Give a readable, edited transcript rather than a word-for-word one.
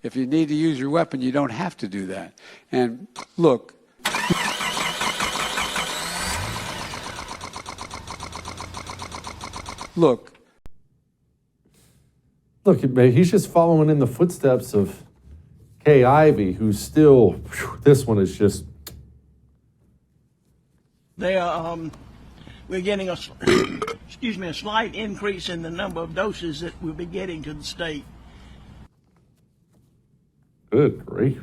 If you need to use your weapon, you don't have to do that. And look, look, he's just following in the footsteps of Kay Ivey, who's still, this one is just. We're getting a slight increase in the number of doses that we'll be getting to the state. Good grief.